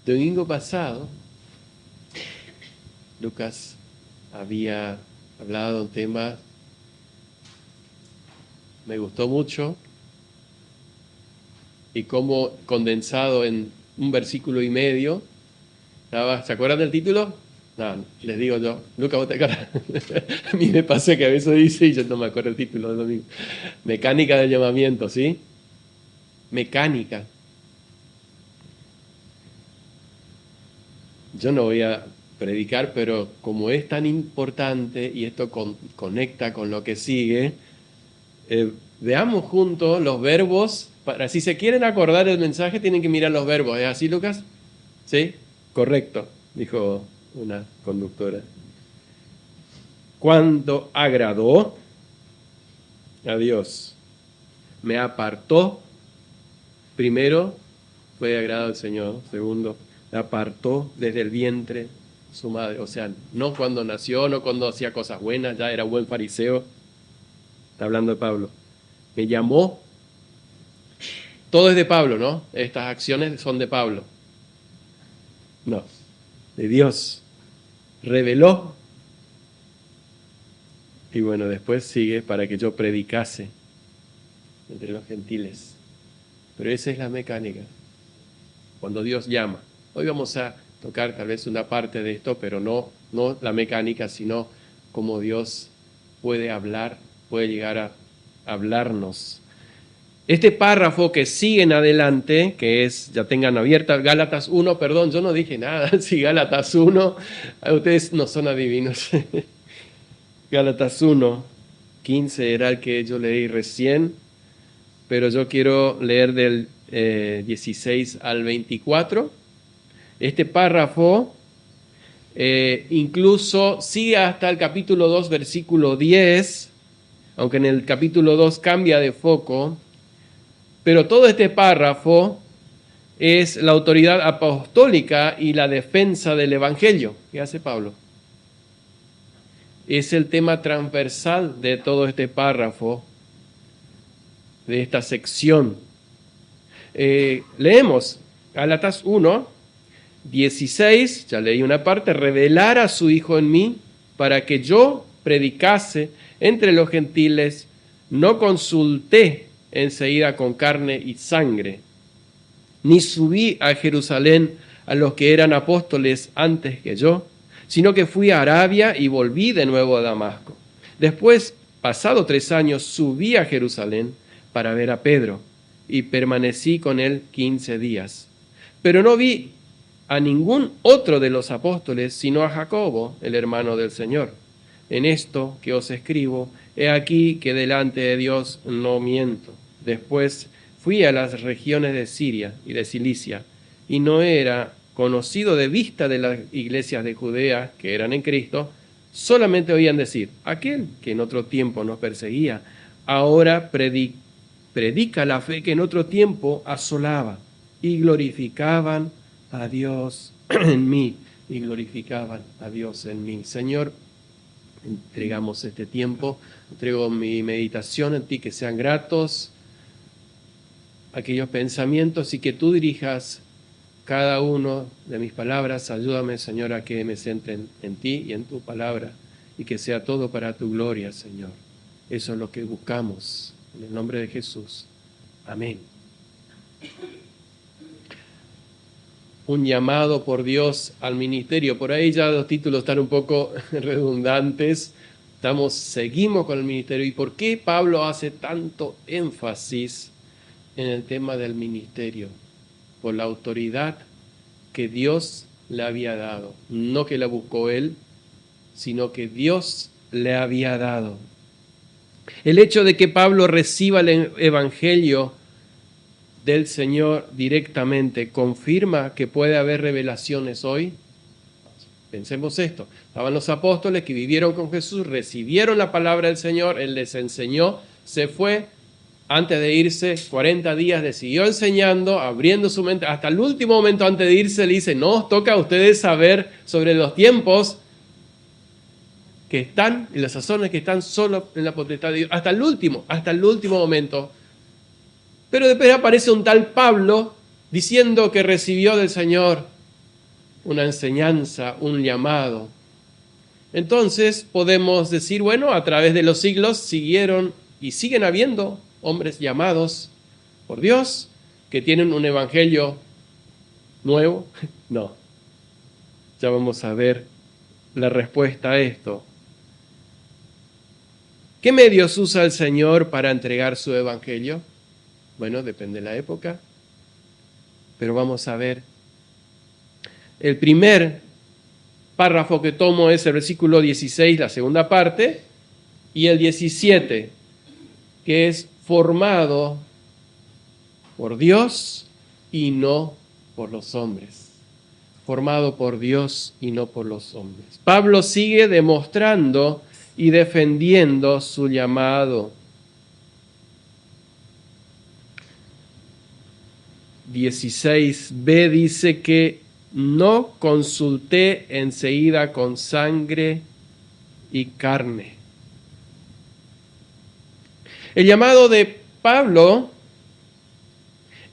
Domingo pasado, Lucas había hablado de un tema, me gustó mucho, y como condensado en un versículo y medio, ¿se acuerdan del título? No, les digo yo, Lucas, vos te acuerdas. A mí me pasa que a veces dice, y yo no me acuerdo el título del domingo. Mecánica del llamamiento, ¿sí? Mecánica. Yo no voy a predicar, pero como es tan importante y esto conecta con lo que sigue, veamos juntos los verbos. Si se quieren acordar del mensaje, tienen que mirar los verbos. ¿Es así, Lucas? ¿Sí? Correcto, dijo una conductora. Cuando agradó a Dios, me apartó. Primero, fue agrado al Señor. Segundo, me apartó desde el vientre su madre. O sea, no cuando nació, no cuando hacía cosas buenas, ya era buen fariseo. Está hablando de Pablo. Me llamó. Todo es de Pablo, ¿no? Estas acciones son de Pablo. No, de Dios. Reveló. Y bueno, después sigue para que yo predicase entre los gentiles. Pero esa es la mecánica. Cuando Dios llama. Hoy vamos a tocar tal vez una parte de esto, pero no la mecánica, sino cómo Dios puede hablar, puede llegar a hablarnos. Este párrafo que sigue en adelante, que es, ya tengan abierta, Gálatas 1, perdón, yo no dije nada, sí, Gálatas 1, ustedes no son adivinos. Gálatas 1, 15 era el que yo leí recién, pero yo quiero leer del 16 al 24. Este párrafo incluso sigue hasta el capítulo 2, versículo 10, aunque en el capítulo 2 cambia de foco, pero todo este párrafo es la autoridad apostólica y la defensa del Evangelio. ¿Qué hace Pablo? Es el tema transversal de todo este párrafo, de esta sección. Leemos Gálatas 1, 16, ya leí una parte, revelar a su Hijo en mí para que yo predicase entre los gentiles, no consulté enseguida con carne y sangre, ni subí a Jerusalén a los que eran apóstoles antes que yo, sino que fui a Arabia y volví de nuevo a Damasco. Después, pasado 3 años, subí a Jerusalén para ver a Pedro y permanecí con él 15 días. Pero no vi a ningún otro de los apóstoles, sino a Jacobo, el hermano del Señor. En esto que os escribo, he aquí que delante de Dios no miento. Después fui a las regiones de Siria y de Cilicia, y no era conocido de vista de las iglesias de Judea que eran en Cristo, solamente oían decir, aquel que en otro tiempo nos perseguía, ahora predica la fe que en otro tiempo asolaba, y glorificaban a Dios en mí, y glorificaban a Dios en mí. Señor, entregamos este tiempo, entrego mi meditación en ti, que sean gratos aquellos pensamientos y que tú dirijas cada uno de mis palabras. Ayúdame, Señor, a que me centren en ti y en tu palabra y que sea todo para tu gloria, Señor. Eso es lo que buscamos. En el nombre de Jesús. Amén. Un llamado por Dios al ministerio. Por ahí ya los títulos están un poco redundantes. Seguimos con el ministerio. ¿Y por qué Pablo hace tanto énfasis en el tema del ministerio? Por la autoridad que Dios le había dado. No que la buscó él, sino que Dios le había dado. El hecho de que Pablo reciba el evangelio del Señor directamente confirma que puede haber revelaciones hoy. Pensemos esto. Estaban los apóstoles que vivieron con Jesús, recibieron la palabra del Señor, Él les enseñó, se fue. Antes de irse, 40 días le siguió enseñando, abriendo su mente. Hasta el último momento antes de irse le dice, no os toca a ustedes saber sobre los tiempos que están, y las sazones que están solo en la potestad de Dios. Hasta el último momento. Pero después aparece un tal Pablo diciendo que recibió del Señor una enseñanza, un llamado. Entonces podemos decir, bueno, a través de los siglos siguieron y siguen habiendo hombres llamados por Dios que tienen un evangelio nuevo. No, ya vamos a ver la respuesta a esto. ¿Qué medios usa el Señor para entregar su evangelio? Bueno, depende de la época, pero vamos a ver. El primer párrafo que tomo es el versículo 16, la segunda parte, y el 17, que es formado por Dios y no por los hombres. Formado por Dios y no por los hombres. Pablo sigue demostrando y defendiendo su llamado. 16b dice que no consulté enseguida con sangre y carne. El llamado de Pablo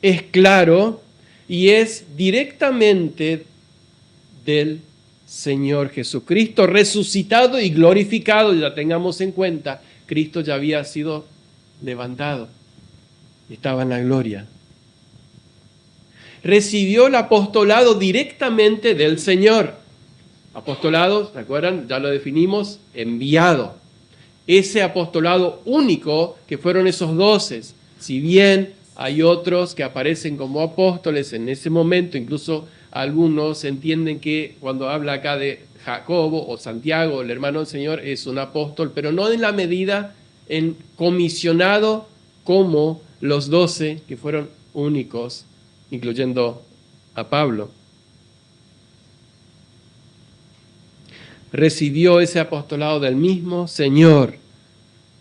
es claro y es directamente del Señor Jesucristo, resucitado y glorificado. Ya tengamos en cuenta, Cristo ya había sido levantado, estaba en la gloria. Recibió el apostolado directamente del Señor. Apostolado, ¿se acuerdan? Ya lo definimos, enviado. Ese apostolado único que fueron esos 12, si bien hay otros que aparecen como apóstoles en ese momento, incluso algunos entienden que cuando habla acá de Jacobo o Santiago, el hermano del Señor, es un apóstol, pero no en la medida en comisionado como los 12 que fueron únicos, incluyendo a Pablo. Recibió ese apostolado del mismo Señor.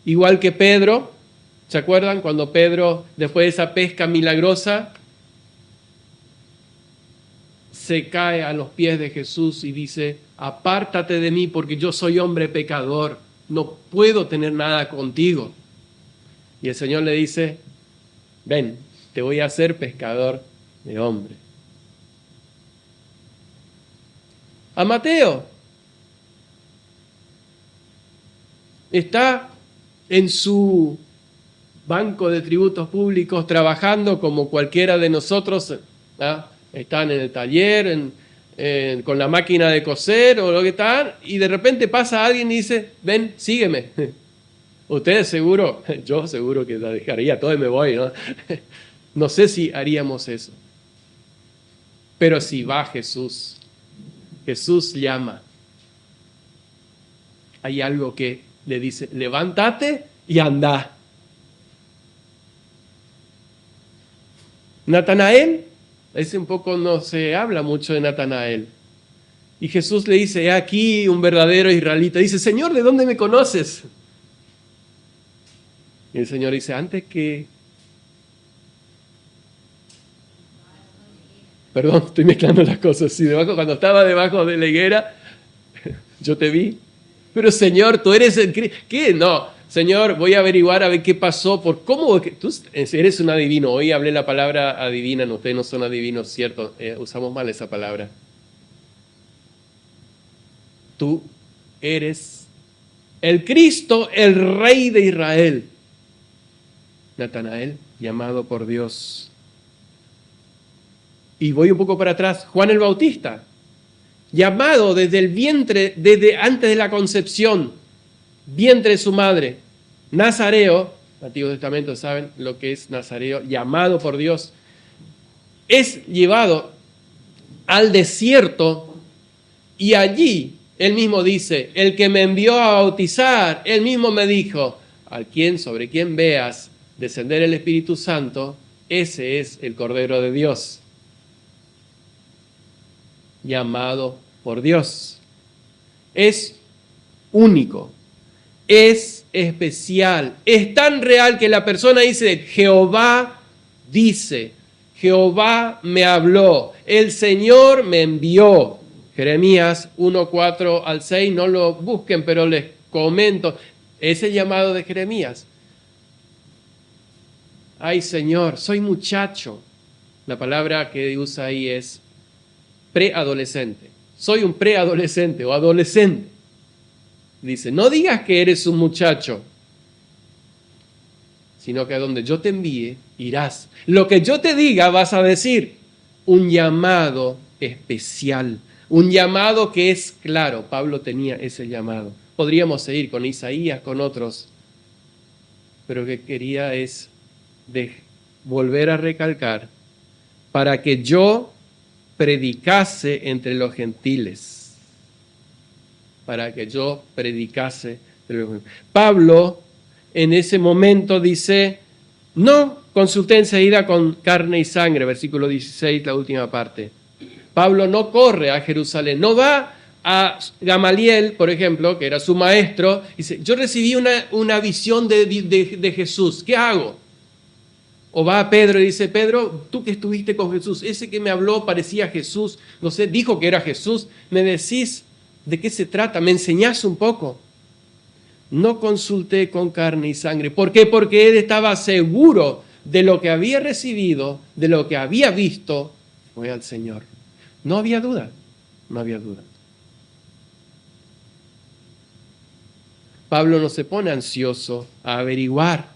Igual que Pedro, ¿se acuerdan? Cuando Pedro, después de esa pesca milagrosa, se cae a los pies de Jesús y dice, apártate de mí porque yo soy hombre pecador, no puedo tener nada contigo. Y el Señor le dice, ven, te voy a hacer pescador de hombre. A Mateo está en su banco de tributos públicos trabajando como cualquiera de nosotros, ¿ah? Están en el taller, con la máquina de coser o lo que tal, y de repente pasa alguien y dice, ven, sígueme. Ustedes seguro, yo seguro que la dejaría todo y me voy, ¿no? No sé si haríamos eso. Pero si va Jesús, Jesús llama. Hay algo que le dice, levántate y anda. Natanael, ese un poco no se habla mucho de Natanael. Y Jesús le dice, he aquí un verdadero israelita. Dice, Señor, ¿de dónde me conoces? Y el Señor dice, antes que... Perdón, estoy mezclando las cosas. Sí, cuando estaba debajo de la higuera, yo te vi. Pero Señor, tú eres el... ¿Qué? No, Señor, voy a averiguar a ver qué pasó. ¿Cómo? Tú eres un adivino. Hoy hablé la palabra adivinan. Ustedes no son adivinos, ¿cierto? Usamos mal esa palabra. Tú eres el Cristo, el Rey de Israel. Natanael, llamado por Dios. Y voy un poco para atrás. Juan el Bautista, llamado desde el vientre, desde antes de la concepción, vientre de su madre. Nazareo, el Antiguo Testamento saben lo que es Nazareo, llamado por Dios. Es llevado al desierto y allí él mismo dice, el que me envió a bautizar, él mismo me dijo, sobre quien veas descender el Espíritu Santo, ese es el Cordero de Dios. Llamado por Dios. Es único, es especial, es tan real que la persona dice, Jehová dice, Jehová me habló, el Señor me envió. Jeremías 1:4 al 6, no lo busquen, pero les comento, ese llamado de Jeremías. Ay Señor, soy muchacho. La palabra que usa ahí es preadolescente. Soy un preadolescente o adolescente. Dice, no digas que eres un muchacho, sino que a donde yo te envíe, irás. Lo que yo te diga vas a decir. Un llamado especial, un llamado que es claro. Pablo tenía ese llamado. Podríamos seguir con Isaías, con otros, pero que quería es volver a recalcar, para que yo predicase entre los gentiles. Para que yo predicase entre los gentiles. Pablo en ese momento dice, no consulté enseguida con carne y sangre, versículo 16, la última parte. Pablo no corre a Jerusalén, no va a Gamaliel, por ejemplo, que era su maestro, y dice, yo recibí una visión de Jesús, ¿qué hago? O va a Pedro y dice, Pedro, tú que estuviste con Jesús, ese que me habló parecía Jesús, no sé, dijo que era Jesús, ¿me decís de qué se trata? ¿Me enseñás un poco? No consulté con carne y sangre. ¿Por qué? Porque él estaba seguro de lo que había recibido, de lo que había visto, fue al Señor. No había duda, no había duda. Pablo no se pone ansioso a averiguar,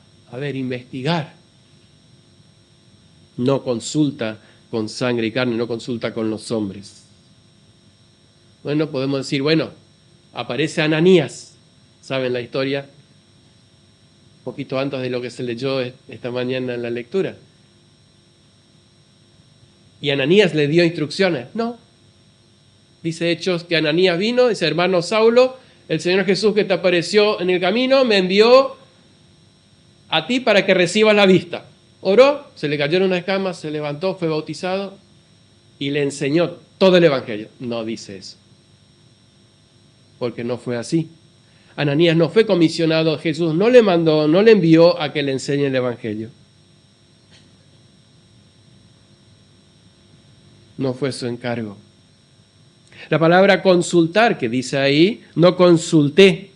investigar. No consulta con sangre y carne, no consulta con los hombres. Bueno, podemos decir, bueno, aparece Ananías. ¿Saben la historia? Un poquito antes de lo que se leyó esta mañana en la lectura. ¿Y Ananías le dio instrucciones? No. Dice Hechos que Ananías vino, dice, hermano Saulo, el Señor Jesús que te apareció en el camino me envió a ti para que recibas la vista. Oró, se le cayeron unas escamas, se levantó, fue bautizado y le enseñó todo el Evangelio. No dice eso, porque no fue así. Ananías no fue comisionado, Jesús no le mandó, no le envió a que le enseñe el Evangelio. No fue su encargo. La palabra consultar que dice ahí, no consulté,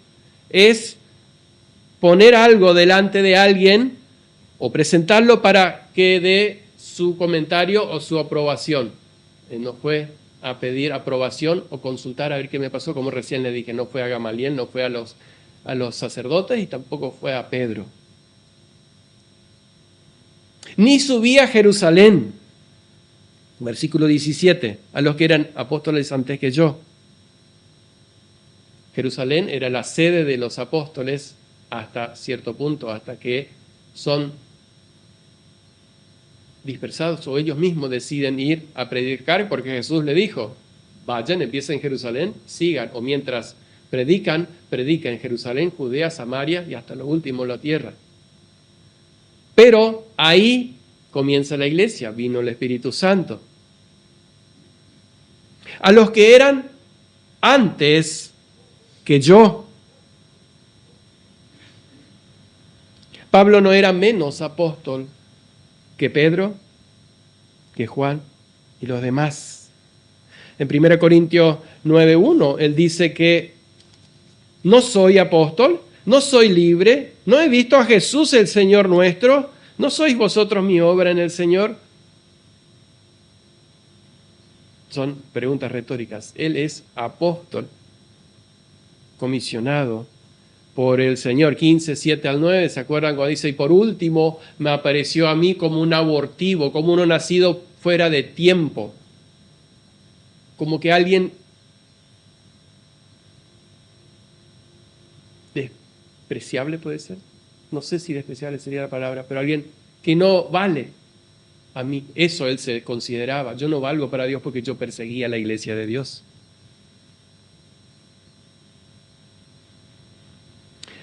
es poner algo delante de alguien o presentarlo para que dé su comentario o su aprobación. No fue a pedir aprobación o consultar a ver qué me pasó, como recién le dije, no fue a Gamaliel, no fue a los sacerdotes y tampoco fue a Pedro. Ni subí a Jerusalén, versículo 17, a los que eran apóstoles antes que yo. Jerusalén era la sede de los apóstoles hasta cierto punto, hasta que son dispersados o ellos mismos deciden ir a predicar, porque Jesús le dijo, vayan, empiecen en Jerusalén, sigan, o mientras predican en Jerusalén, Judea, Samaria y hasta lo último la tierra. Pero ahí comienza la iglesia, vino el Espíritu Santo. A los que eran antes que yo. Pablo no era menos apóstol que Pedro, que Juan y los demás. En 1 Corintios 9:1, él dice que no soy apóstol, no soy libre, no he visto a Jesús el Señor nuestro, ¿no sois vosotros mi obra en el Señor? Son preguntas retóricas. Él es apóstol, comisionado por el Señor. 15:7-9, ¿se acuerdan cuando dice? Y por último me apareció a mí como un abortivo, como uno nacido fuera de tiempo, como que alguien despreciable puede ser, no sé si despreciable sería la palabra, pero alguien que no vale a mí. Eso él se consideraba. Yo no valgo para Dios porque yo perseguía a la iglesia de Dios.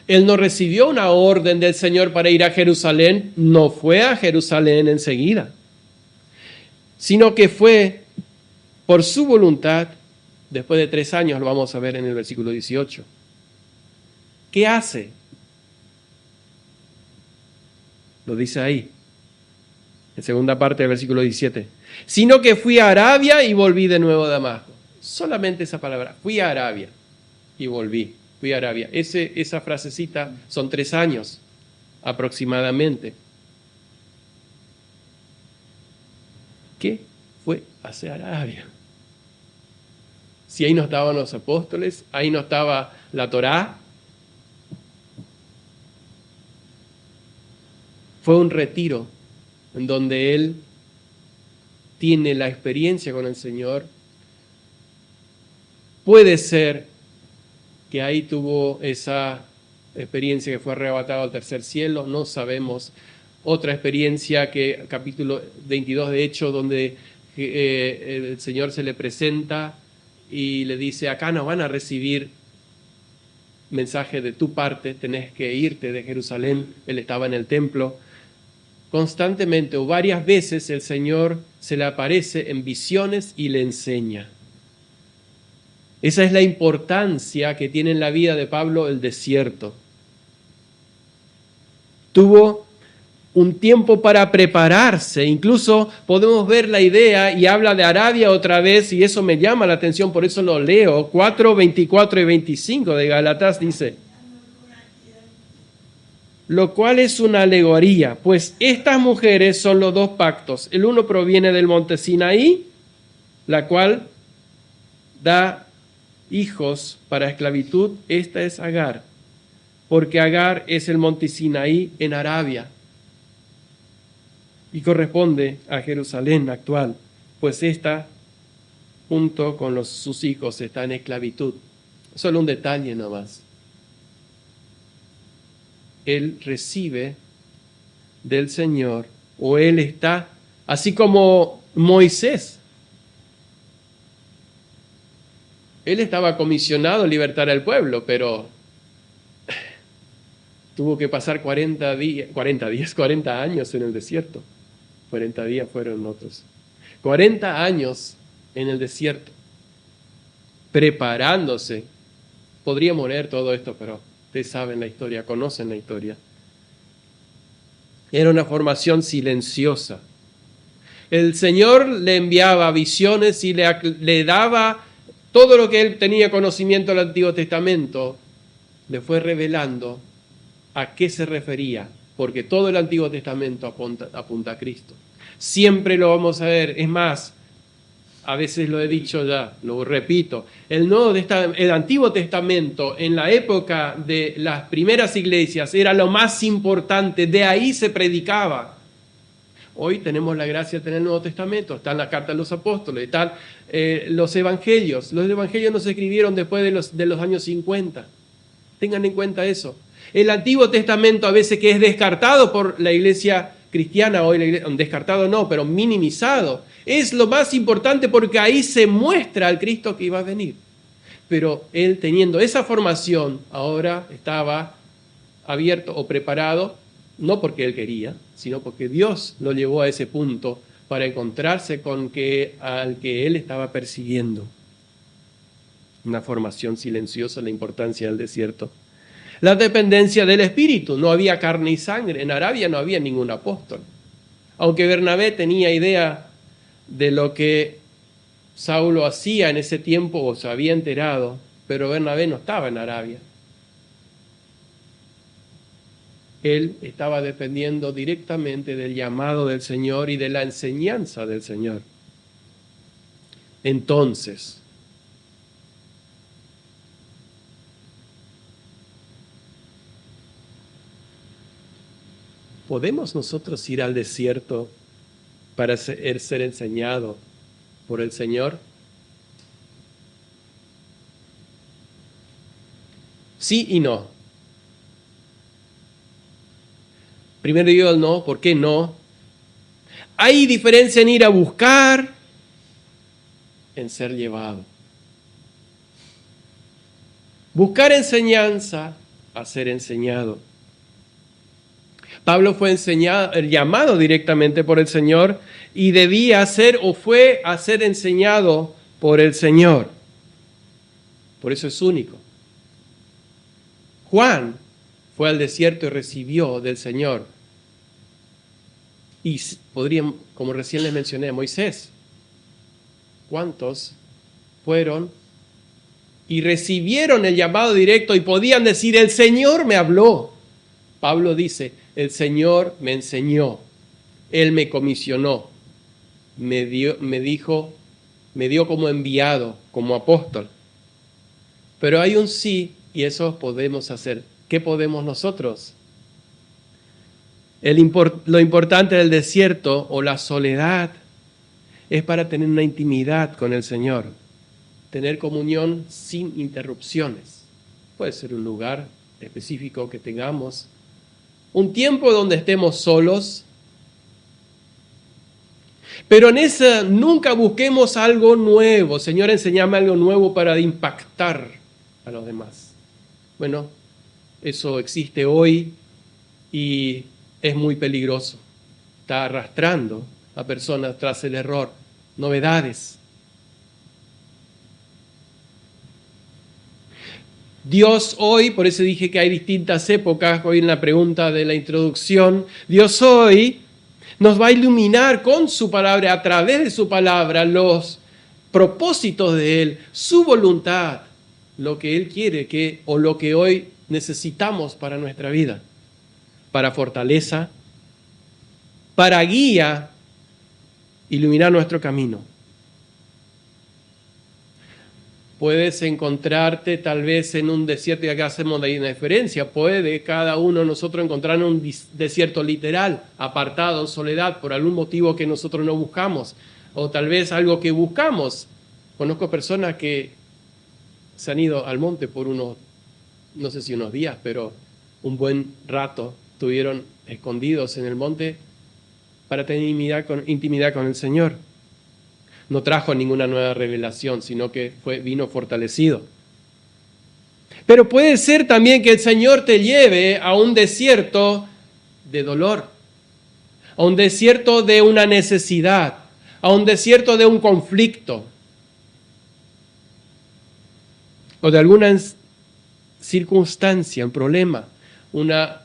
Él no recibió una orden del Señor para ir a Jerusalén, no fue a Jerusalén enseguida, sino que fue por su voluntad, después de 3 años, lo vamos a ver en el versículo 18. ¿Qué hace? Lo dice ahí, en segunda parte del versículo 17. Sino que fui a Arabia y volví de nuevo a Damasco. Solamente esa palabra, fui a Arabia y volví. Fui a Arabia. Esa frasecita son 3 años aproximadamente. ¿Qué fue hacia Arabia? Si ahí no estaban los apóstoles, ahí no estaba la Torá. Fue un retiro en donde él tiene la experiencia con el Señor. Puede ser que ahí tuvo esa experiencia que fue arrebatado al tercer cielo, no sabemos. Otra experiencia que capítulo 22 de Hechos, donde el Señor se le presenta y le dice, acá no van a recibir mensaje de tu parte, tenés que irte de Jerusalén. Él estaba en el templo. Constantemente o varias veces el Señor se le aparece en visiones y le enseña. Esa es la importancia que tiene en la vida de Pablo el desierto. Tuvo un tiempo para prepararse, incluso podemos ver la idea y habla de Arabia otra vez y eso me llama la atención, por eso lo leo. 4, 24 y 25 de Gálatas dice, lo cual es una alegoría, pues estas mujeres son los dos pactos. El uno proviene del monte Sinaí, la cual da hijos para esclavitud. Esta es Agar, porque Agar es el monte Sinaí en Arabia y corresponde a Jerusalén actual, pues esta, junto con sus hijos, está en esclavitud. Solo un detalle nomás. Él recibe del Señor, o él está, así como Moisés. Él estaba comisionado a libertar al pueblo, pero tuvo que pasar 40 años en el desierto. 40 días fueron otros. 40 años en el desierto, preparándose. Podríamos leer todo esto, pero ustedes saben la historia, conocen la historia. Era una formación silenciosa. El Señor le enviaba visiones y le daba todo lo que él tenía conocimiento del Antiguo Testamento. Le fue revelando a qué se refería, porque todo el Antiguo Testamento apunta a Cristo. Siempre lo vamos a ver. Es más, a veces lo he dicho ya, lo repito, el Antiguo Testamento en la época de las primeras iglesias era lo más importante, de ahí se predicaba. Hoy tenemos la gracia de tener el Nuevo Testamento, están las cartas de los apóstoles, están los evangelios. Los evangelios no se escribieron después de los años 50. Tengan en cuenta eso. El Antiguo Testamento a veces que es descartado por la iglesia cristiana, hoy descartado no, pero minimizado, es lo más importante porque ahí se muestra al Cristo que iba a venir. Pero él, teniendo esa formación, ahora estaba abierto o preparado, no porque él quería, sino porque Dios lo llevó a ese punto para encontrarse con al que él estaba persiguiendo. Una formación silenciosa, la importancia del desierto. La dependencia del Espíritu, no había carne y sangre. En Arabia no había ningún apóstol. Aunque Bernabé tenía idea de lo que Saulo hacía en ese tiempo o se había enterado, pero Bernabé no estaba en Arabia. Él estaba dependiendo directamente del llamado del Señor y de la enseñanza del Señor. Entonces, ¿podemos nosotros ir al desierto para ser enseñado por el Señor? Sí y no. Primero digo el no, ¿por qué no? Hay diferencia en ir a buscar, en ser llevado. Buscar enseñanza, a ser enseñado. Pablo fue llamado directamente por el Señor y debía ser o fue a ser enseñado por el Señor. Por eso es único. Juan fue al desierto y recibió del Señor. Y podrían, como recién les mencioné, Moisés. ¿Cuántos fueron y recibieron el llamado directo y podían decir, el Señor me habló? Pablo dice, el Señor me enseñó, Él me comisionó, me dijo me dio como enviado, como apóstol. Pero hay un sí, y eso podemos hacer. ¿Qué podemos nosotros? Lo importante del desierto o la soledad es para tener una intimidad con el Señor, tener comunión sin interrupciones. Puede ser un lugar específico que tengamos, un tiempo donde estemos solos, pero en esa nunca busquemos algo nuevo. Señor, enséñame algo nuevo para impactar a los demás. Bueno, eso existe hoy y es muy peligroso. Está arrastrando a personas tras el error, novedades. Dios hoy, por eso dije que hay distintas épocas, hoy en la pregunta de la introducción, Dios hoy nos va a iluminar con su palabra, a través de su palabra, los propósitos de Él, su voluntad, lo que Él quiere o lo que hoy necesitamos para nuestra vida, para fortaleza, para guía, iluminar nuestro camino. Puedes encontrarte tal vez en un desierto, y acá hacemos de ahí una diferencia, puede cada uno de nosotros encontrar un desierto literal, apartado, en soledad, por algún motivo que nosotros no buscamos, o tal vez algo que buscamos. Conozco personas que se han ido al monte por unos, no sé si unos días, pero un buen rato estuvieron escondidos en el monte para tener intimidad con el Señor. No trajo ninguna nueva revelación, sino que vino fortalecido. Pero puede ser también que el Señor te lleve a un desierto de dolor, a un desierto de una necesidad, a un desierto de un conflicto, o de alguna circunstancia, un problema, una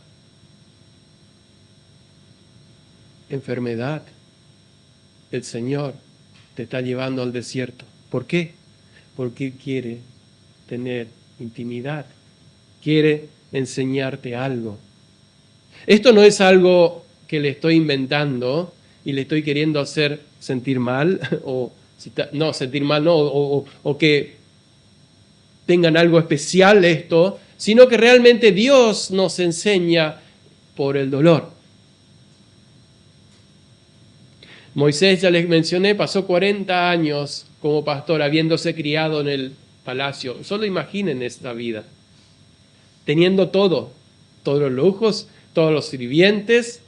enfermedad. El Señor te está llevando al desierto. ¿Por qué? Porque Él quiere tener intimidad, quiere enseñarte algo. Esto no es algo que le estoy inventando y le estoy queriendo hacer sentir mal, o que tengan algo especial esto, sino que realmente Dios nos enseña por el dolor. Moisés, ya les mencioné, pasó 40 años como pastor, habiéndose criado en el palacio. Solo imaginen esta vida, teniendo todo, todos los lujos, todos los sirvientes.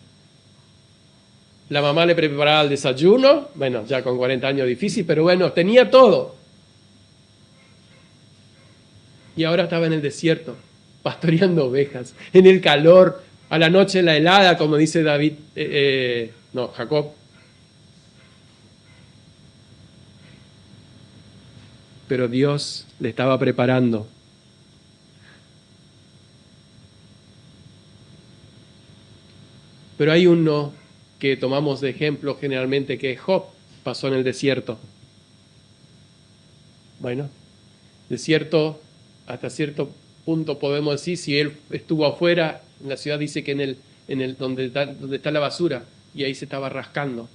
La mamá le preparaba el desayuno, bueno, ya con 40 años difícil, pero bueno, tenía todo. Y ahora estaba en el desierto, pastoreando ovejas, en el calor, a la noche la helada, como dice Jacob. Pero Dios le estaba preparando. Pero hay uno que tomamos de ejemplo generalmente, que es Job, pasó en el desierto. Bueno, desierto, hasta cierto punto podemos decir, si él estuvo afuera, en la ciudad dice que en el donde está la basura, y ahí se estaba rascando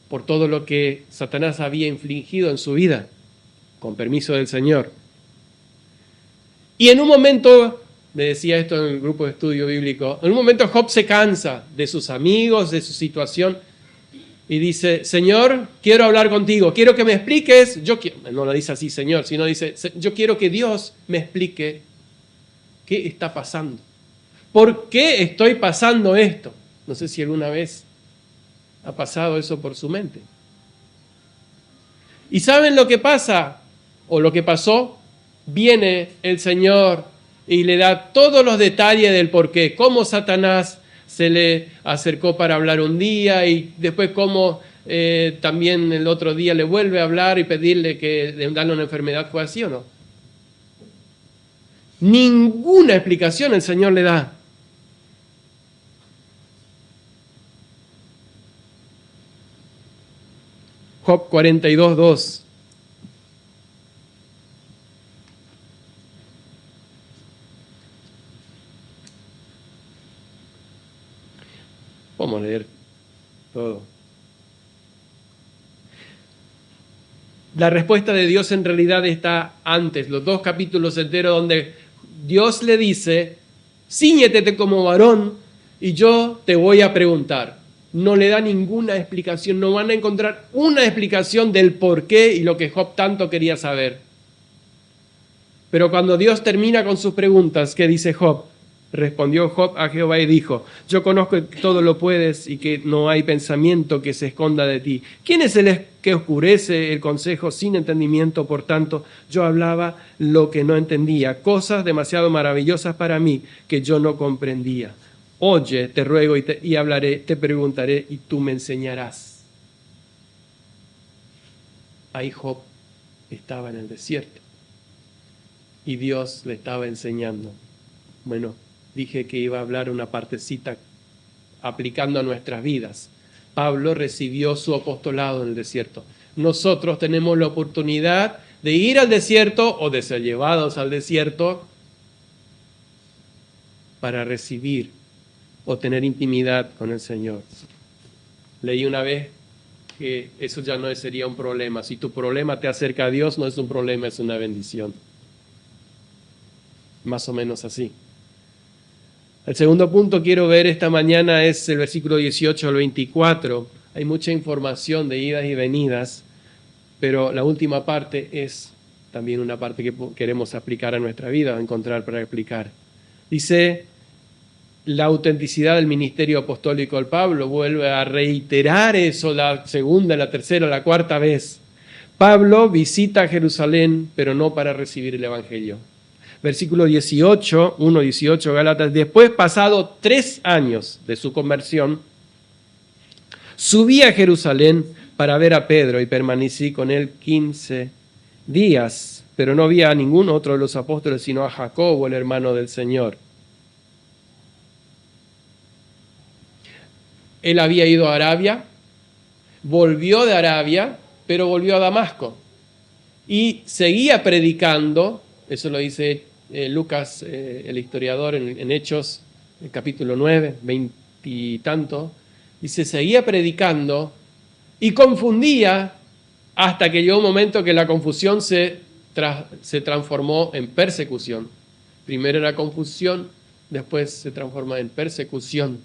por todo lo que Satanás había infligido en su vida, con permiso del Señor. Y en un momento, me decía esto en el grupo de estudio bíblico, en un momento Job se cansa de sus amigos, de su situación, y dice: Señor, quiero hablar contigo, quiero que me expliques, no lo dice así Señor, sino dice: yo quiero que Dios me explique qué está pasando. ¿Por qué estoy pasando esto? No sé si alguna vez ha pasado eso por su mente. ¿Y saben lo que pasa? O lo que pasó, viene el Señor y le da todos los detalles del por qué, cómo Satanás se le acercó para hablar un día y después cómo también el otro día le vuelve a hablar y pedirle que le darle una enfermedad. ¿Fue así o no? Ninguna explicación el Señor le da. Job 42:2. Vamos a leer todo. La respuesta de Dios en realidad está antes, los 2 capítulos enteros donde Dios le dice, cíñete como varón y yo te voy a preguntar. No le da ninguna explicación, no van a encontrar una explicación del por qué y lo que Job tanto quería saber. Pero cuando Dios termina con sus preguntas, ¿qué dice Job? Respondió Job a Jehová y dijo, yo conozco que todo lo puedes y que no hay pensamiento que se esconda de ti. ¿Quién es el que oscurece el consejo sin entendimiento? Por tanto, yo hablaba lo que no entendía, cosas demasiado maravillosas para mí que yo no comprendía. Oye, te ruego y hablaré, te preguntaré y tú me enseñarás. Ahí Job estaba en el desierto y Dios le estaba enseñando. Bueno, dije que iba a hablar una partecita aplicando a nuestras vidas. Pablo recibió su apostolado en el desierto. Nosotros tenemos la oportunidad de ir al desierto o de ser llevados al desierto para recibir o tener intimidad con el Señor. Leí una vez que eso ya no sería un problema. Si tu problema te acerca a Dios, no es un problema, es una bendición. Más o menos así. El segundo punto quiero ver esta mañana es el versículo 18 al 24. Hay mucha información de idas y venidas, pero la última parte es también una parte que queremos aplicar a nuestra vida, encontrar para aplicar. Dice, la autenticidad del ministerio apostólico del Pablo, vuelve a reiterar eso la segunda, la tercera, la cuarta vez. Pablo visita Jerusalén, pero no para recibir el Evangelio. Versículo 18, 1:18, Gálatas, después pasado 3 años de su conversión, subí a Jerusalén para ver a Pedro y permanecí con él 15 días, pero no vi a ningún otro de los apóstoles, sino a Jacobo, el hermano del Señor. Él había ido a Arabia, volvió de Arabia, pero volvió a Damasco y seguía predicando. Eso lo dice Lucas, el historiador, en Hechos, el capítulo 9, 20 y tanto. Dice, seguía predicando y confundía hasta que llegó un momento que la confusión se transformó en persecución. Primero era confusión, después se transforma en persecución.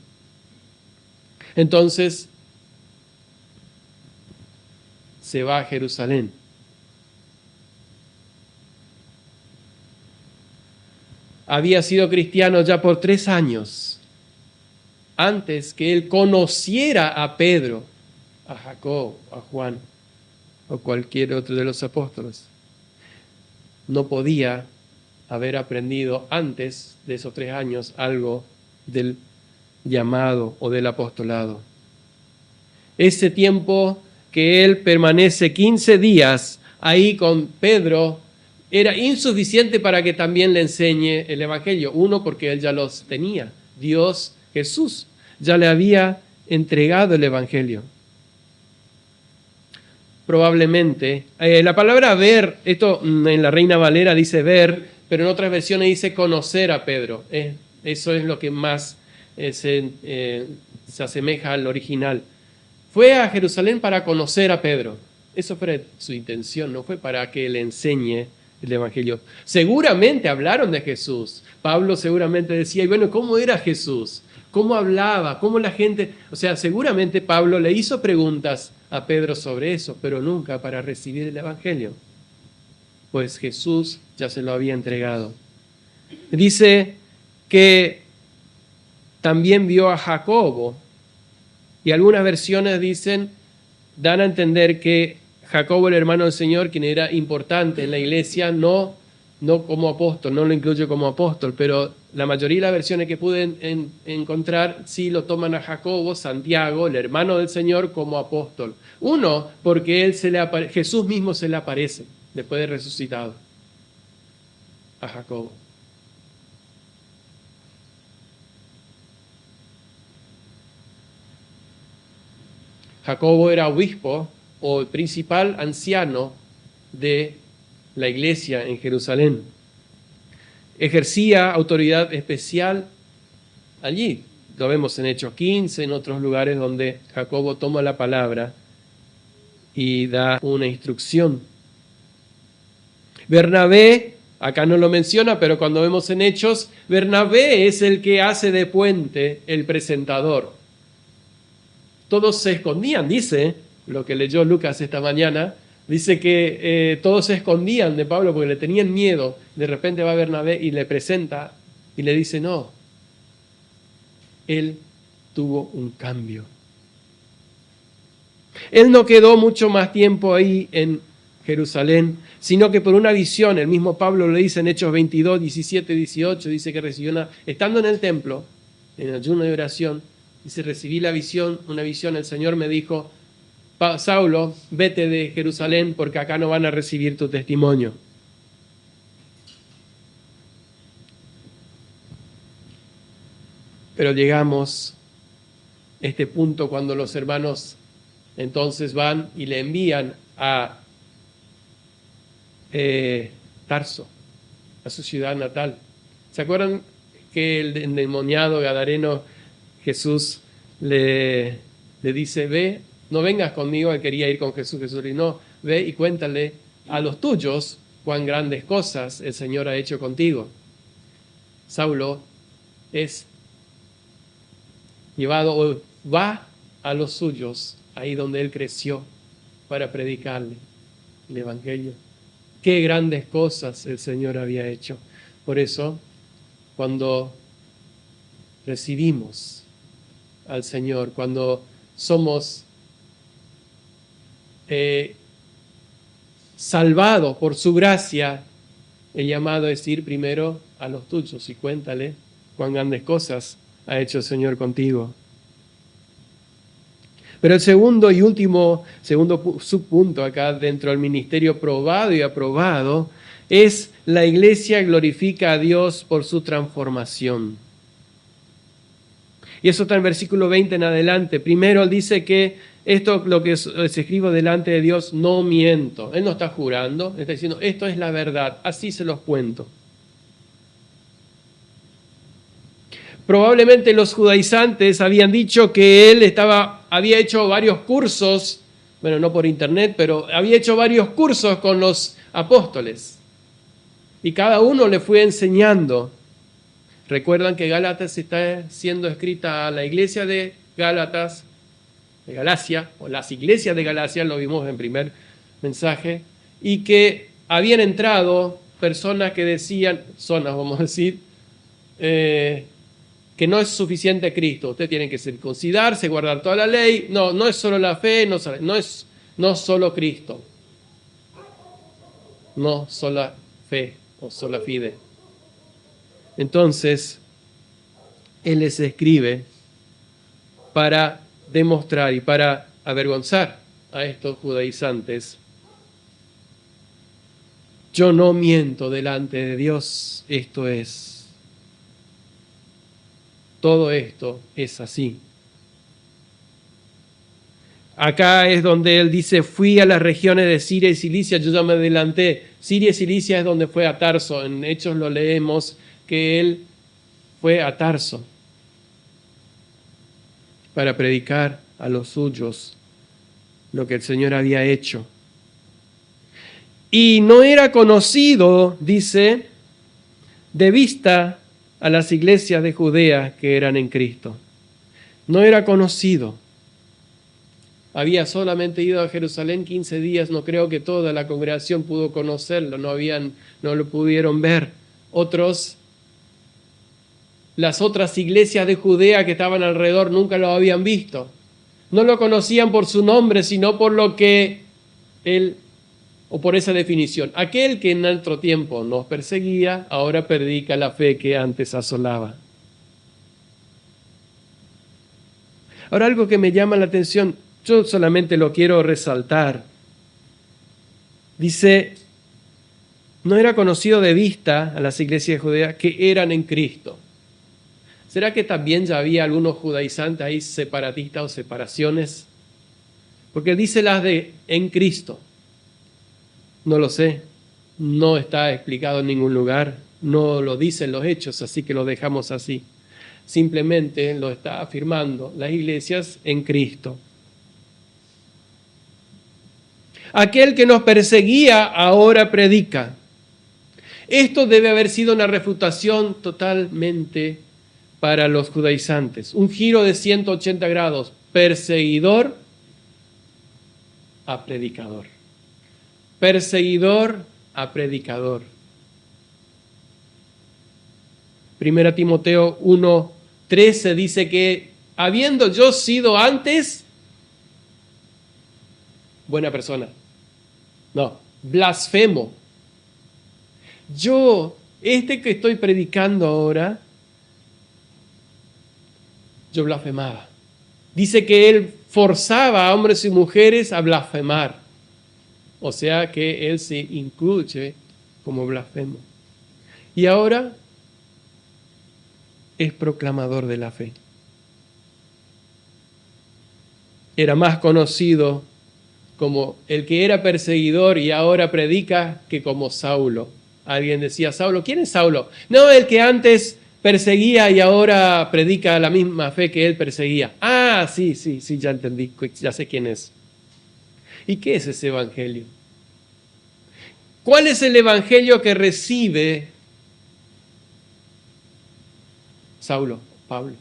Entonces, se va a Jerusalén. Había sido cristiano ya por 3 años, antes que él conociera a Pedro, a Jacob, a Juan o cualquier otro de los apóstoles. No podía haber aprendido antes de esos 3 años algo del llamado o del apostolado. Ese tiempo que él permanece 15 días ahí con Pedro era insuficiente para que también le enseñe el Evangelio. Uno, porque él ya los tenía. Dios, Jesús, ya le había entregado el Evangelio. Probablemente. La palabra ver, esto en la Reina Valera dice ver, pero en otras versiones dice conocer a Pedro. Eso es lo que más se asemeja al original. Fue a Jerusalén para conocer a Pedro. Eso fue su intención, no fue para que le enseñe el Evangelio. Seguramente hablaron de Jesús. Pablo seguramente decía, y bueno, ¿cómo era Jesús? ¿Cómo hablaba? ¿Cómo la gente? O sea, seguramente Pablo le hizo preguntas a Pedro sobre eso, pero nunca para recibir el Evangelio. Pues Jesús ya se lo había entregado. Dice que también vio a Jacobo, y algunas versiones dan a entender que Jacobo, el hermano del Señor, quien era importante en la iglesia, no como apóstol, no lo incluye como apóstol, pero la mayoría de las versiones que pude encontrar sí lo toman a Jacobo, Santiago, el hermano del Señor, como apóstol. Uno, porque Jesús mismo se le aparece después de resucitado a Jacobo. Jacobo era obispo o el principal anciano de la iglesia en Jerusalén. Ejercía autoridad especial allí. Lo vemos en Hechos 15, en otros lugares donde Jacobo toma la palabra y da una instrucción Bernabé, acá no lo menciona, pero cuando vemos en Hechos, Bernabé es el que hace de puente el presentador. Todos se escondían, dice, lo que leyó Lucas esta mañana, dice que todos se escondían de Pablo porque le tenían miedo. De repente va Bernabé y le presenta y le dice, no, él tuvo un cambio. Él no quedó mucho más tiempo ahí en Jerusalén, sino que por una visión, el mismo Pablo lo dice en Hechos 22, 17, 18, dice que recibió estando en el templo, en ayuno de oración, dice, recibí una visión, el Señor me dijo, Saulo, vete de Jerusalén porque acá no van a recibir tu testimonio. Pero llegamos a este punto cuando los hermanos entonces van y le envían a Tarso, a su ciudad natal. ¿Se acuerdan que el endemoniado gadareno Jesús le dice, ve, no vengas conmigo? Él quería ir con Jesús. Jesús le dice, no, ve y cuéntale a los tuyos cuán grandes cosas el Señor ha hecho contigo. Saulo es llevado, o va a los suyos, ahí donde él creció, para predicarle el Evangelio. Qué grandes cosas el Señor había hecho. Por eso, cuando recibimos al Señor, cuando somos salvados por su gracia, el llamado es ir primero a los tuyos y cuéntale cuán grandes cosas ha hecho el Señor contigo. Pero el segundo subpunto acá dentro del ministerio probado y aprobado es la iglesia glorifica a Dios por su transformación. Y eso está en versículo 20 en adelante. Primero él dice que esto, lo que se escribo delante de Dios, no miento. Él no está jurando, él está diciendo, esto es la verdad, así se los cuento. Probablemente los judaizantes habían dicho que él había hecho varios cursos, bueno, no por internet, pero había hecho varios cursos con los apóstoles. Y cada uno le fue enseñando. Recuerdan que Gálatas está siendo escrita a la iglesia de Gálatas, de Galacia, o las iglesias de Galacia, lo vimos en el primer mensaje, y que habían entrado personas que decían, vamos a decir, que no es suficiente Cristo. Usted tiene que circuncidarse, guardar toda la ley. No es solo la fe, no solo Cristo. No sola fe o sola fide. Entonces, Él les escribe para demostrar y para avergonzar a estos judaizantes. Yo no miento delante de Dios, esto es. Todo esto es así. Acá es donde él dice, fui a las regiones de Siria y Cilicia, yo ya me adelanté. Siria y Cilicia es donde fue a Tarso. En Hechos lo leemos que él fue a Tarso para predicar a los suyos lo que el Señor había hecho. Y no era conocido, dice, de vista a las iglesias de Judea que eran en Cristo. No era conocido. Había solamente ido a Jerusalén 15 días, no creo que toda la congregación pudo conocerlo, no lo pudieron ver. Las otras iglesias de Judea que estaban alrededor nunca lo habían visto. No lo conocían por su nombre, sino por lo que él, o por esa definición. Aquel que en otro tiempo nos perseguía, ahora predica la fe que antes asolaba. Ahora, algo que me llama la atención, yo solamente lo quiero resaltar. Dice, no era conocido de vista a las iglesias judías que eran en Cristo. ¿Será que también ya había algunos judaizantes ahí separatistas o separaciones? Porque dice las de en Cristo. No lo sé, no está explicado en ningún lugar, no lo dicen los hechos, así que lo dejamos así. Simplemente lo está afirmando las iglesias en Cristo. Aquel que nos perseguía ahora predica. Esto debe haber sido una refutación totalmente para los judaizantes. Un giro de 180 grados, perseguidor a predicador. Perseguidor a predicador. 1 Timoteo 1:13 dice que habiendo yo sido antes buena persona. No, blasfemo. Yo, que estoy predicando ahora, yo blasfemaba. Dice que él forzaba a hombres y mujeres a blasfemar. O sea que él se incluye como blasfemo. Y ahora es proclamador de la fe. Era más conocido como el que era perseguidor y ahora predica que como Saulo. Alguien decía, Saulo, ¿quién es Saulo? No, el que antes perseguía y ahora predica la misma fe que él perseguía. Ah, sí, ya entendí, ya sé quién es. ¿Y qué es ese evangelio? ¿Cuál es el evangelio que recibe Saulo, Pablo?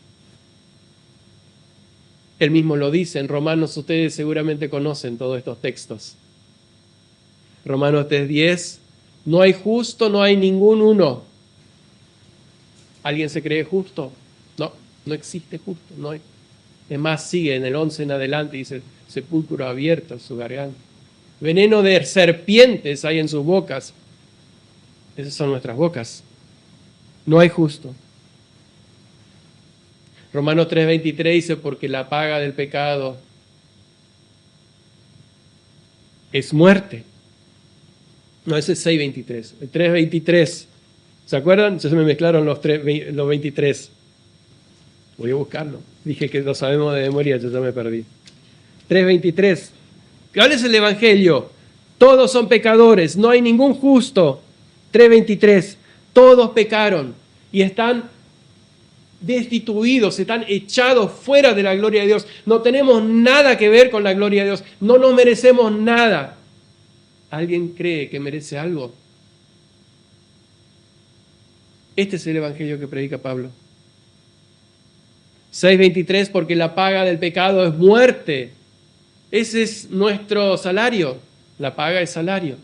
Él mismo lo dice en Romanos, ustedes seguramente conocen todos estos textos. Romanos 3:10, no hay justo, no hay ningún uno. ¿Alguien se cree justo? No, no existe justo, no hay. Es más, sigue en el 11 en adelante, dice, sepulcro abierto en su garganta. Veneno de serpientes hay en sus bocas. Esas son nuestras bocas. No hay justo. Romanos 3:23 dice, porque la paga del pecado es muerte. No, ese es 6:23. El 3:23. ¿Se acuerdan? Ya se me mezclaron los 23. Voy a buscarlo. Dije que lo sabemos de memoria, yo ya me perdí. 3:23. ¿Cuál es el evangelio? Todos son pecadores, no hay ningún justo. 3:23. Todos pecaron y están destituidos, están echados fuera de la gloria de Dios. No tenemos nada que ver con la gloria de Dios. No nos merecemos nada. ¿Alguien cree que merece algo? Este es el evangelio que predica Pablo. 6:23, porque la paga del pecado es muerte. Ese es nuestro salario. La paga es salario.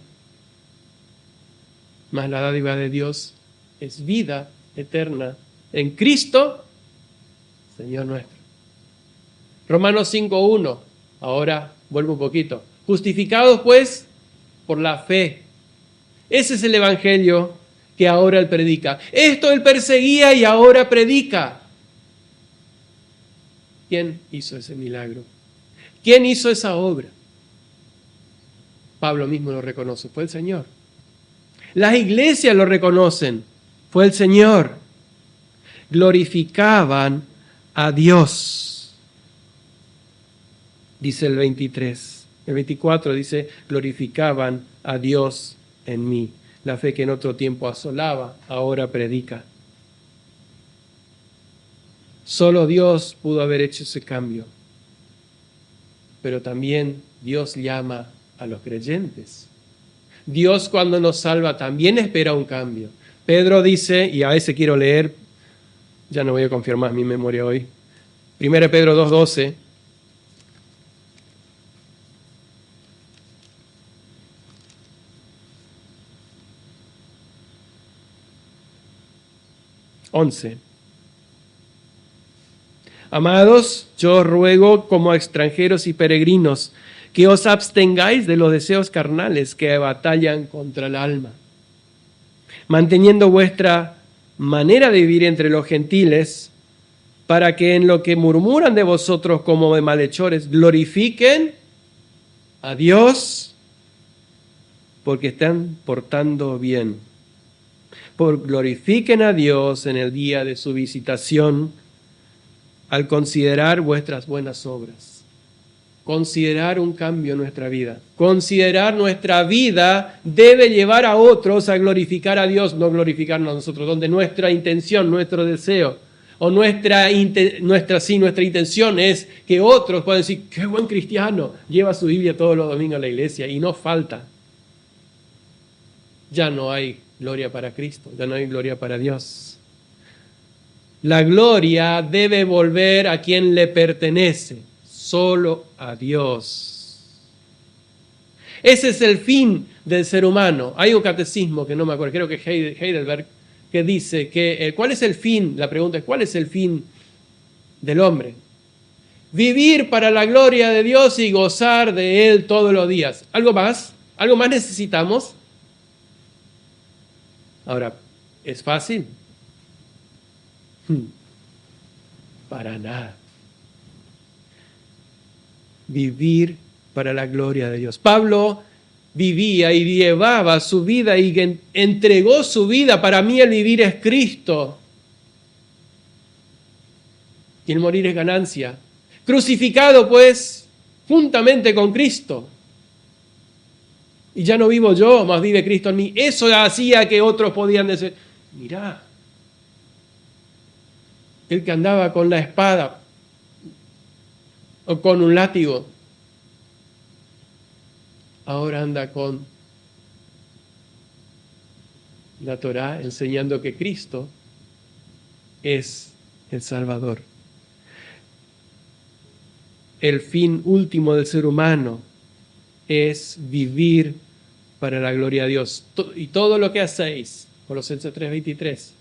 Mas la dádiva de Dios es vida eterna en Cristo, Señor nuestro. Romanos 5:1. Ahora vuelvo un poquito. Justificados pues por la fe. Ese es el evangelio que ahora él predica. Esto él perseguía y ahora predica. ¿Quién hizo ese milagro? ¿Quién hizo esa obra? Pablo mismo lo reconoce, fue el Señor. Las iglesias lo reconocen, fue el Señor. Glorificaban a Dios. Dice el 23. El 24 dice, glorificaban a Dios en mí. La fe que en otro tiempo asolaba, ahora predica. Solo Dios pudo haber hecho ese cambio. Pero también Dios llama a los creyentes. Dios cuando nos salva también espera un cambio. Pedro dice, y a ese quiero leer, ya no voy a confiar más mi memoria hoy. 1 Pedro 2:12. Amados, yo os ruego como a extranjeros y peregrinos que os abstengáis de los deseos carnales que batallan contra el alma, manteniendo vuestra manera de vivir entre los gentiles, para que en lo que murmuran de vosotros como de malhechores glorifiquen a Dios, porque están portando bien. Glorifiquen a Dios en el día de su visitación, al considerar vuestras buenas obras. Considerar un cambio en nuestra vida. Considerar nuestra vida debe llevar a otros a glorificar a Dios, no glorificarnos a nosotros, donde nuestra intención, nuestro deseo, o nuestra intención es que otros puedan decir, qué buen cristiano, lleva su Biblia todos los domingos a la iglesia y no falta. Ya no hay gloria para Cristo, ya no hay gloria para Dios. La gloria debe volver a quien le pertenece, solo a Dios. Ese es el fin del ser humano. Hay un catecismo que no me acuerdo, creo que Heidelberg, que dice que ¿cuál es el fin? La pregunta es ¿cuál es el fin del hombre? Vivir para la gloria de Dios y gozar de Él todos los días. ¿Algo más? ¿Algo más necesitamos? Ahora, ¿es fácil? Para nada. Vivir para la gloria de Dios. Pablo vivía y llevaba su vida y entregó su vida. Para mí el vivir es Cristo y el morir es ganancia. Crucificado pues juntamente con Cristo. Y ya no vivo yo, más vive Cristo en mí. Eso hacía que otros podían decir, mirá, el que andaba con la espada o con un látigo, ahora anda con la Torá enseñando que Cristo es el Salvador. El fin último del ser humano es vivir para la gloria de Dios. Y todo lo que hacéis, Colosenses 3:23,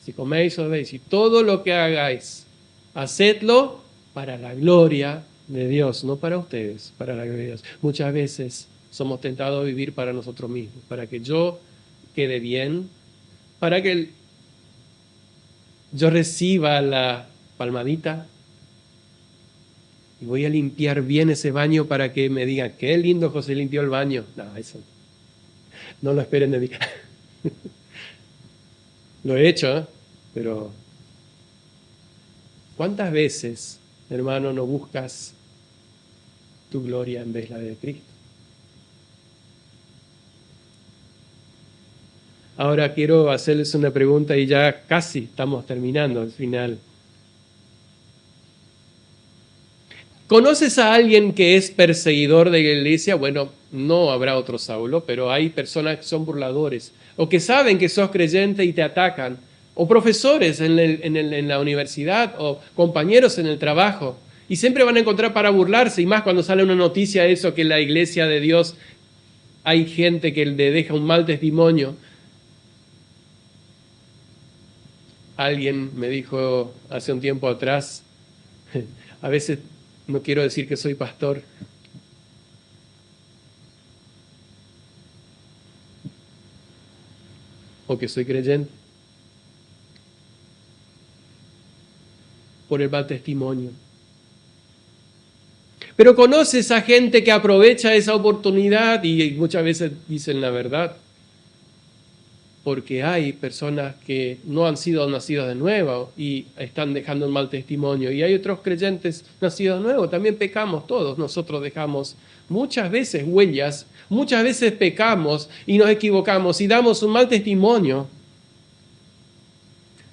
si coméis o bebéis, y todo lo que hagáis, hacedlo para la gloria de Dios, no para ustedes, para la gloria de Dios. Muchas veces somos tentados a vivir para nosotros mismos, para que yo quede bien, para que yo reciba la palmadita y voy a limpiar bien ese baño para que me digan, qué lindo José limpió el baño. No, eso no lo esperen de mí. Lo he hecho, ¿eh? Pero ¿cuántas veces, hermano, no buscas tu gloria en vez de la de Cristo? Ahora quiero hacerles una pregunta y ya casi estamos terminando al final. ¿Conoces a alguien que es perseguidor de la iglesia? Bueno, no habrá otro Saulo, pero hay personas que son burladores o que saben que sos creyente y te atacan, o profesores en la universidad o compañeros en el trabajo, y siempre van a encontrar para burlarse, y más cuando sale una noticia de eso, que en la iglesia de Dios hay gente que le deja un mal testimonio. Alguien me dijo hace un tiempo atrás, a veces no quiero decir que soy pastor, o que soy creyente, por el mal testimonio. Pero conoces a gente que aprovecha esa oportunidad y muchas veces dicen la verdad, porque hay personas que no han sido nacidas de nuevo y están dejando un mal testimonio, y hay otros creyentes nacidos de nuevo. También pecamos todos, nosotros dejamos muchas veces huellas, muchas veces pecamos y nos equivocamos y damos un mal testimonio.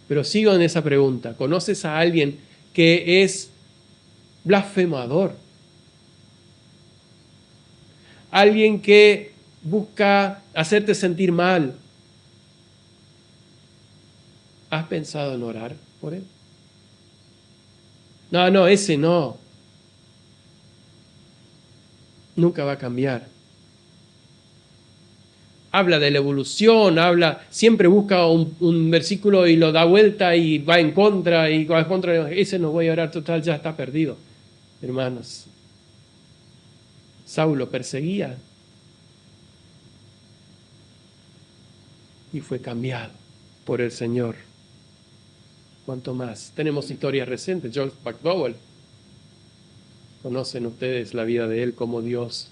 Pero sigo en esa pregunta, ¿conoces a alguien que es blasfemador? Alguien que busca hacerte sentir mal. ¿Has pensado en orar por él? No, ese no. Nunca va a cambiar. Habla de la evolución, siempre busca un versículo y lo da vuelta y va en contra, y va en contra. Ese no voy a orar, total, ya está perdido. Hermanos, Saulo perseguía y fue cambiado por el Señor. ¿Cuánto más? Tenemos historias recientes. George McDowell. Conocen ustedes la vida de él, cómo Dios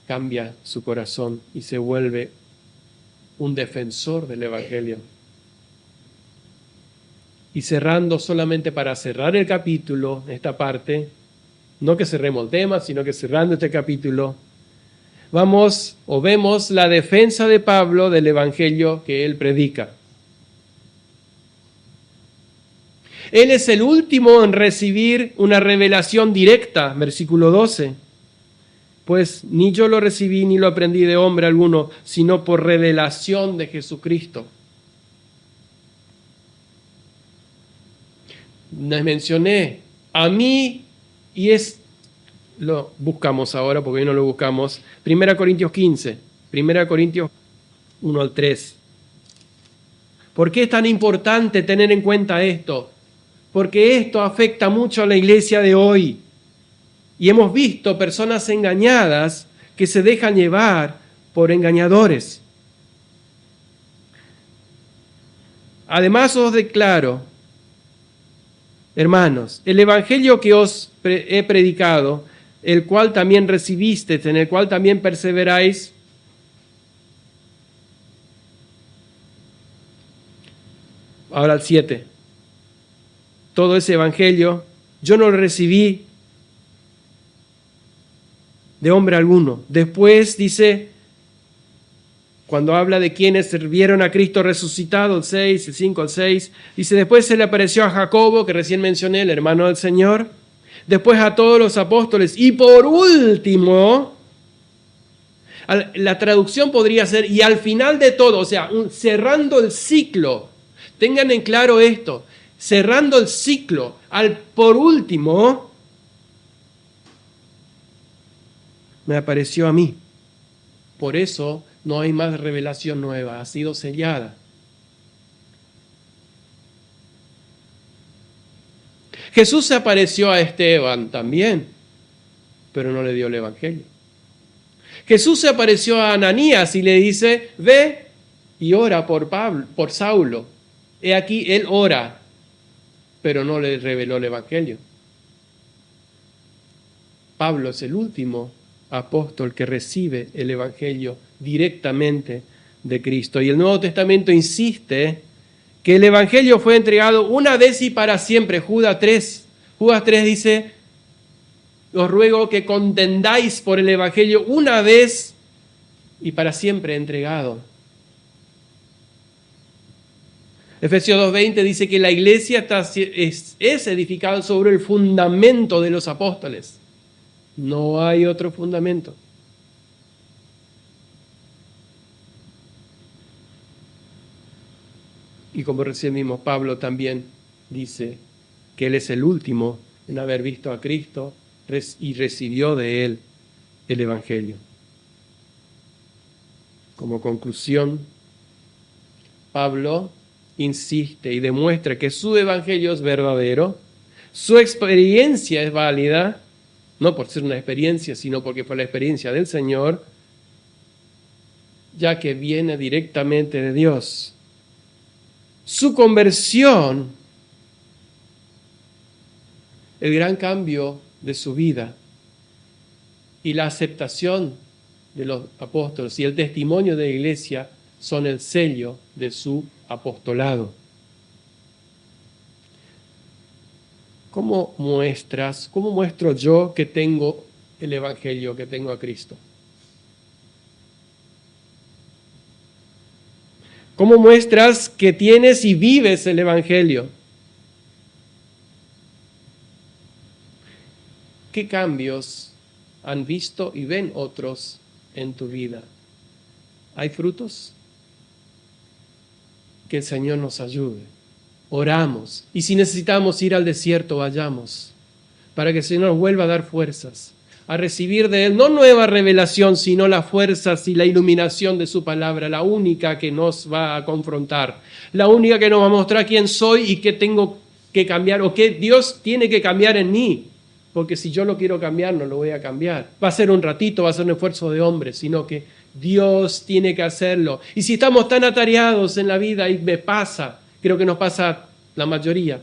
cambia su corazón y se vuelve un defensor del Evangelio. Y cerrando, solamente para cerrar el capítulo, esta parte, no que cerremos el tema, sino que cerrando este capítulo, vemos la defensa de Pablo del Evangelio que él predica. Él es el último en recibir una revelación directa, versículo 12. pues ni yo lo recibí ni lo aprendí de hombre alguno, sino por revelación de Jesucristo. Les mencioné, a mí, y lo buscamos ahora porque hoy no lo buscamos, 1 Corintios 15, 1 Corintios 1 al 3. ¿Por qué es tan importante tener en cuenta esto? Porque esto afecta mucho a la iglesia de hoy. Y hemos visto personas engañadas que se dejan llevar por engañadores. Además os declaro, hermanos, el evangelio que os he predicado, el cual también recibisteis, en el cual también perseveráis, ahora el 7. Todo ese evangelio yo no lo recibí de hombre alguno. Después dice, cuando habla de quienes sirvieron a Cristo resucitado, el 6, el 5, el 6, dice, después se le apareció a Jacobo, que recién mencioné, el hermano del Señor, después a todos los apóstoles, y por último, la traducción podría ser, y al final de todo, o sea, cerrando el ciclo, tengan en claro esto, cerrando el ciclo, por último, me apareció a mí. Por eso no hay más revelación nueva, ha sido sellada. Jesús se apareció a Esteban también, pero no le dio el evangelio. Jesús se apareció a Ananías y le dice, ve y ora por Saulo. He aquí, él ora, pero no le reveló el evangelio. Pablo es el último apóstol que recibe el evangelio directamente de Cristo. Y el Nuevo Testamento insiste que el evangelio fue entregado una vez y para siempre. Judas 3 dice, os ruego que contendáis por el evangelio una vez y para siempre entregado. Efesios 2:20 dice que la iglesia es edificada sobre el fundamento de los apóstoles. No hay otro fundamento. Y como recién vimos, Pablo también dice que él es el último en haber visto a Cristo y recibió de él el evangelio. Como conclusión, Pablo insiste y demuestra que su evangelio es verdadero, su experiencia es válida, no por ser una experiencia, sino porque fue la experiencia del Señor, ya que viene directamente de Dios. Su conversión, el gran cambio de su vida y la aceptación de los apóstoles y el testimonio de la iglesia son el sello de su apostolado. ¿Cómo muestro yo que tengo el evangelio, que tengo a Cristo? ¿Cómo muestras que tienes y vives el evangelio? ¿Qué cambios han visto y ven otros en tu vida? ¿Hay frutos? Que el Señor nos ayude. Oramos. Y si necesitamos ir al desierto, vayamos. Para que el Señor nos vuelva a dar fuerzas. A recibir de Él, no nueva revelación, sino las fuerzas y la iluminación de su palabra. La única que nos va a confrontar. La única que nos va a mostrar quién soy y qué tengo que cambiar. O qué Dios tiene que cambiar en mí. Porque si yo lo quiero cambiar, no lo voy a cambiar. Va a ser un ratito, va a ser un esfuerzo de hombre, sino que Dios tiene que hacerlo. Y si estamos tan atareados en la vida, y me pasa, creo que nos pasa la mayoría,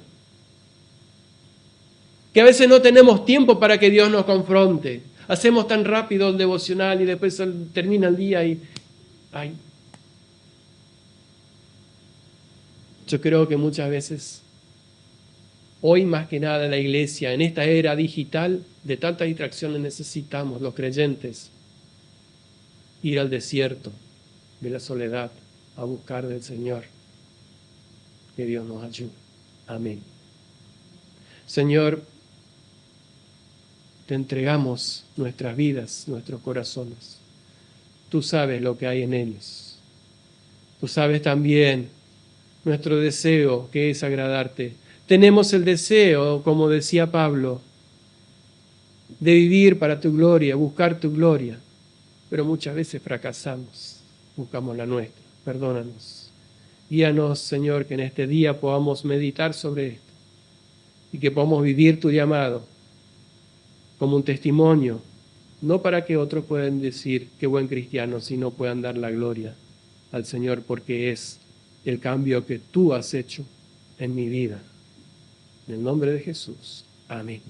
que a veces no tenemos tiempo para que Dios nos confronte. Hacemos tan rápido el devocional y después termina el día y... Ay. Yo creo que muchas veces, hoy más que nada en la iglesia, en esta era digital, de tantas distracciones necesitamos, los creyentes, ir al desierto de la soledad a buscar del Señor. Que Dios nos ayude. Amén. Señor, te entregamos nuestras vidas, nuestros corazones. Tú sabes lo que hay en ellos. Tú sabes también nuestro deseo, que es agradarte. Tenemos el deseo, como decía Pablo, de vivir para tu gloria, buscar tu gloria, pero muchas veces fracasamos, buscamos la nuestra. Perdónanos. Guíanos, Señor, que en este día podamos meditar sobre esto y que podamos vivir tu llamado como un testimonio, no para que otros puedan decir qué buen cristiano, sino puedan dar la gloria al Señor, porque es el cambio que tú has hecho en mi vida. En el nombre de Jesús. Amén.